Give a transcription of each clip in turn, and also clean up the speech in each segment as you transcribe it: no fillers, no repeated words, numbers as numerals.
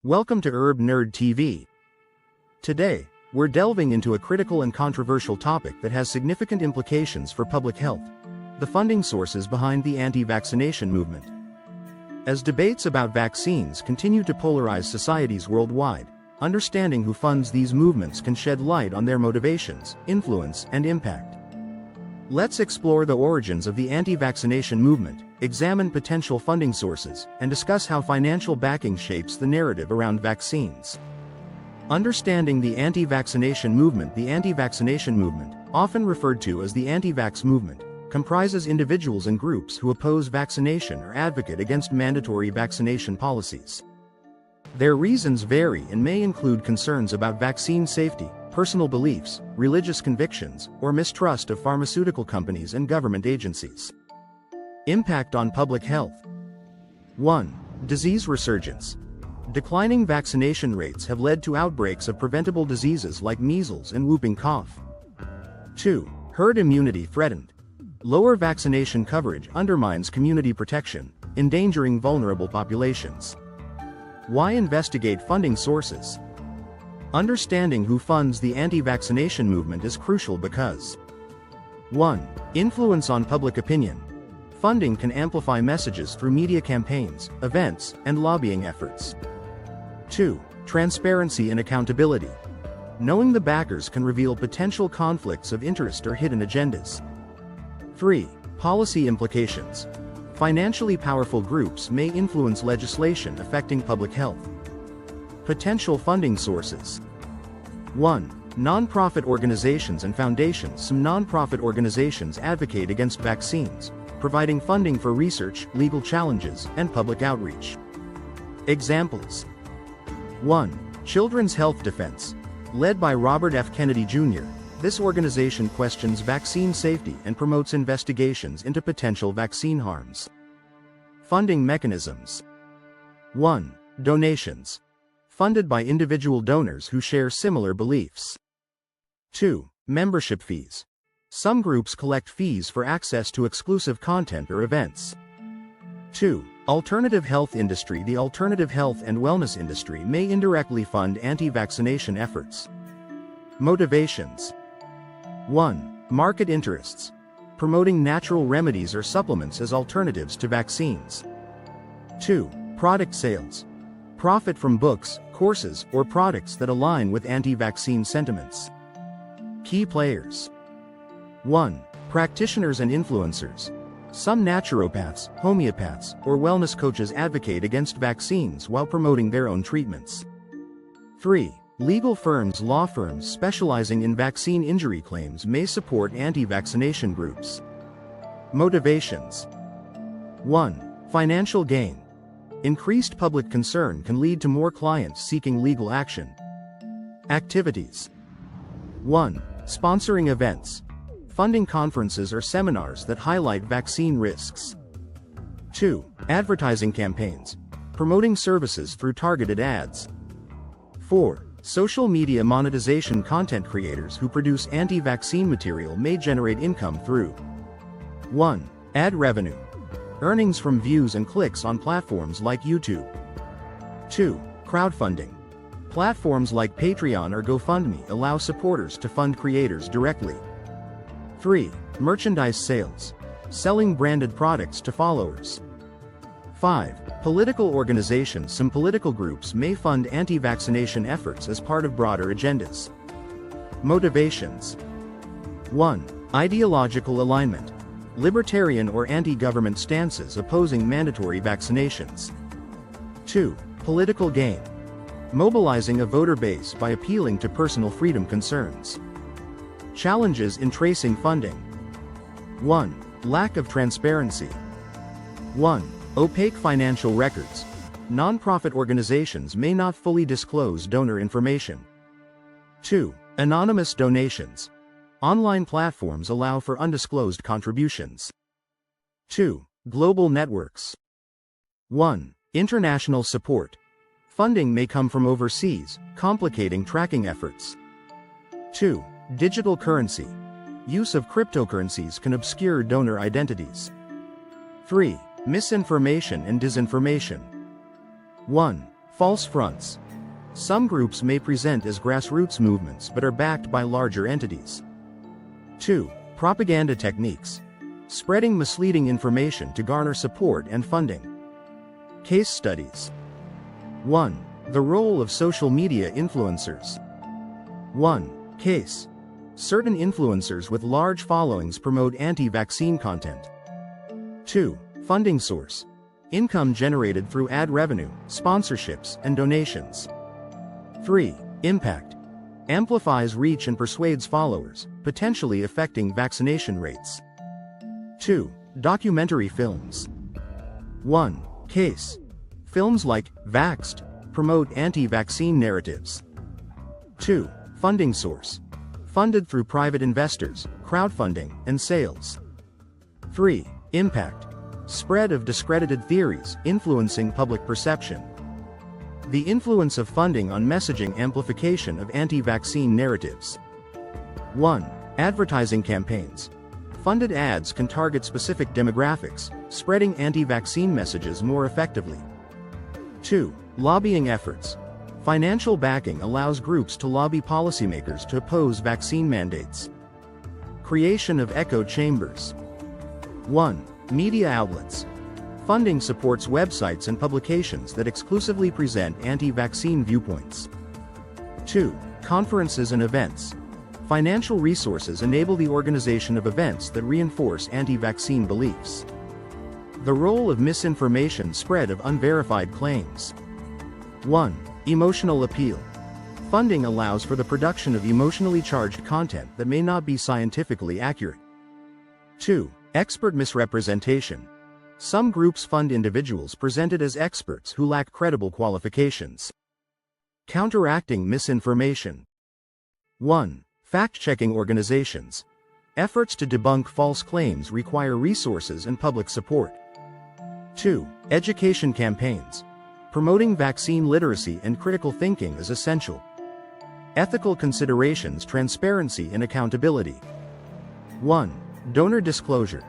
Welcome to HerbNerd TV. Today, we're delving into a critical and controversial topic that has significant implications for public health: the funding sources behind the anti-vaccination movement. As debates about vaccines continue to polarize societies worldwide, understanding who funds these movements can shed light on their motivations, influence, and impact. Let's explore the origins of the anti-vaccination movement, examine potential funding sources, and discuss how financial backing shapes the narrative around vaccines. Understanding the anti-vaccination movement. The anti-vaccination movement, often referred to as the anti-vax movement, comprises individuals and groups who oppose vaccination or advocate against mandatory vaccination policies. Their reasons vary and may include concerns about vaccine safety, personal beliefs, religious convictions, or mistrust of pharmaceutical companies and government agencies. Impact on public health. 1. Disease resurgence. Declining vaccination rates have led to outbreaks of preventable diseases like measles and whooping cough. 2. Herd immunity threatened. Lower vaccination coverage undermines community protection, endangering vulnerable populations. Why investigate funding sources? Understanding who funds the anti-vaccination movement is crucial because 1. Influence on public opinion. Funding can amplify messages through media campaigns, events, and lobbying efforts. 2. Transparency and accountability. Knowing the backers can reveal potential conflicts of interest or hidden agendas. 3. Policy implications. Financially powerful groups may influence legislation affecting public health. Potential funding sources. 1. Nonprofit organizations and foundations. Some nonprofit organizations advocate against vaccines, providing funding for research, legal challenges, and public outreach. Examples. 1. Children's Health Defense. Led by Robert F. Kennedy Jr., this organization questions vaccine safety and promotes investigations into potential vaccine harms. Funding mechanisms. 1. Donations. Funded by individual donors who share similar beliefs. 2. Membership fees. Some groups collect fees for access to exclusive content or events. 2. Alternative health industry. The alternative health and wellness industry may indirectly fund anti-vaccination efforts. Motivations. 1. Market interests. Promoting natural remedies or supplements as alternatives to vaccines. 2. Product sales. Profit from books, courses, or products that align with anti-vaccine sentiments. Key players. 1. Practitioners and influencers. Some naturopaths, homeopaths, or wellness coaches advocate against vaccines while promoting their own treatments. 3. Legal firms. Law firms specializing in vaccine injury claims may support anti-vaccination groups. Motivations. 1. Financial gain. Increased public concern can lead to more clients seeking legal action. Activities. 1. Sponsoring events. Funding conferences or seminars that highlight vaccine risks. 2. Advertising campaigns. Promoting services through targeted ads. 4. Social media monetization. Content creators who produce anti-vaccine material may generate income through 1. Ad revenue. Earnings from views and clicks on platforms like YouTube. 2. Crowdfunding. Platforms like Patreon or GoFundMe allow supporters to fund creators directly. 3. Merchandise sales. Selling branded products to followers. 5. Political organizations. Some political groups may fund anti-vaccination efforts as part of broader agendas. Motivations. 1. Ideological alignment. Libertarian or anti-government stances opposing mandatory vaccinations. 2. Political gain. Mobilizing a voter base by appealing to personal freedom concerns. Challenges in tracing funding. 1. Lack of transparency. 1. Opaque financial records. Nonprofit organizations may not fully disclose donor information. 2. Anonymous donations. Online platforms allow for undisclosed contributions. 2. Global networks. 1. International support. Funding may come from overseas, complicating tracking efforts. 2. Digital currency. Use of cryptocurrencies can obscure donor identities. 3. Misinformation and disinformation. 1. False fronts. Some groups may present as grassroots movements but are backed by larger entities. 2. Propaganda techniques. Spreading misleading information to garner support and funding. Case studies. 1. The role of social media influencers. 1. Case. Certain influencers with large followings promote anti-vaccine content. 2. Funding source. Income generated through ad revenue, sponsorships, and donations. 3. Impact. Amplifies reach and persuades followers, potentially affecting vaccination rates. 2. Documentary films. 1. Case. Films like Vaxxed promote anti-vaccine narratives. 2. Funding source. Funded through private investors, crowdfunding, and sales. 3. Impact. Spread of discredited theories, influencing public perception. The influence of funding on messaging amplification of anti-vaccine narratives. 1. Advertising campaigns. Funded ads can target specific demographics, spreading anti-vaccine messages more effectively. 2. Lobbying efforts. Financial backing allows groups to lobby policymakers to oppose vaccine mandates. Creation of echo chambers. 1. Media outlets. Funding supports websites and publications that exclusively present anti-vaccine viewpoints. 2. Conferences and events. Financial resources enable the organization of events that reinforce anti-vaccine beliefs. The role of misinformation spread of unverified claims. 1. Emotional appeal. Funding allows for the production of emotionally charged content that may not be scientifically accurate. 2. Expert misrepresentation. Some groups fund individuals presented as experts who lack credible qualifications. Counteracting misinformation. 1. Fact-checking organizations. Efforts to debunk false claims require resources and public support. 2. Education campaigns. Promoting vaccine literacy and critical thinking is essential. Ethical considerations, transparency, and accountability. 1. Donor disclosure.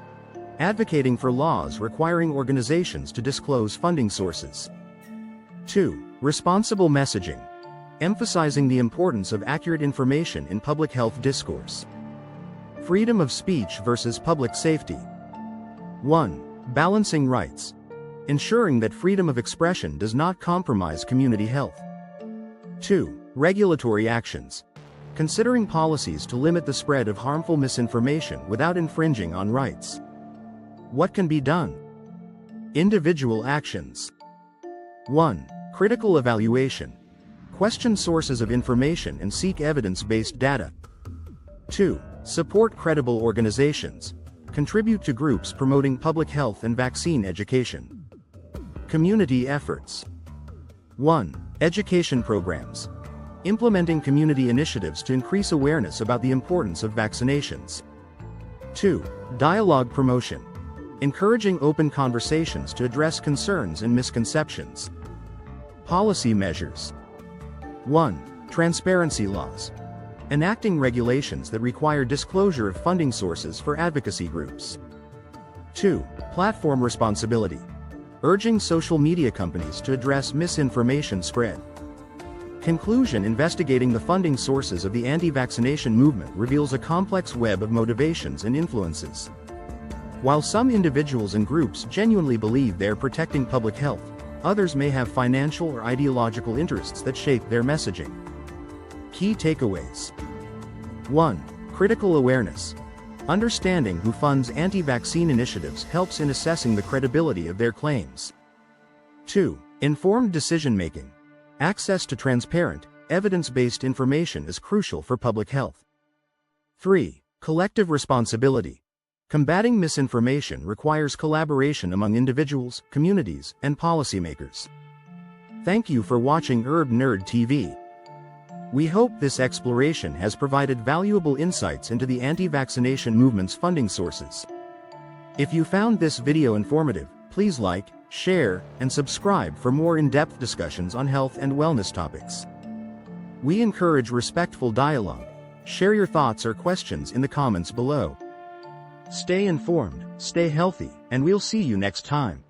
Advocating for laws requiring organizations to disclose funding sources. 2. Responsible messaging. Emphasizing the importance of accurate information in public health discourse. Freedom of speech versus public safety. 1. Balancing rights. Ensuring that freedom of expression does not compromise community health. 2. Regulatory actions. Considering policies to limit the spread of harmful misinformation without infringing on rights. What can be done? Individual actions. 1. Critical evaluation. Question sources of information and seek evidence-based data. 2. Support credible organizations. Contribute to groups promoting public health and vaccine education. Community efforts. 1. Education programs. Implementing community initiatives to increase awareness about the importance of vaccinations. 2. Dialogue promotion. Encouraging open conversations to address concerns and misconceptions. Policy measures. 1. Transparency laws. Enacting regulations that require disclosure of funding sources for advocacy groups. 2. Platform responsibility. Urging social media companies to address misinformation spread. Conclusion: investigating the funding sources of the anti-vaccination movement reveals a complex web of motivations and influences. While some individuals and groups genuinely believe they are protecting public health, others may have financial or ideological interests that shape their messaging. Key takeaways. 1. Critical awareness. Understanding who funds anti-vaccine initiatives helps in assessing the credibility of their claims. 2. Informed decision-making. Access to transparent, evidence-based information is crucial for public health. 3. Collective responsibility. Combating misinformation requires collaboration among individuals, communities, and policymakers. Thank you for watching HerbNerd TV. We hope this exploration has provided valuable insights into the anti-vaccination movement's funding sources. If you found this video informative, please like, share, and subscribe for more in-depth discussions on health and wellness topics. We encourage respectful dialogue. Share your thoughts or questions in the comments below. Stay informed, stay healthy, and we'll see you next time.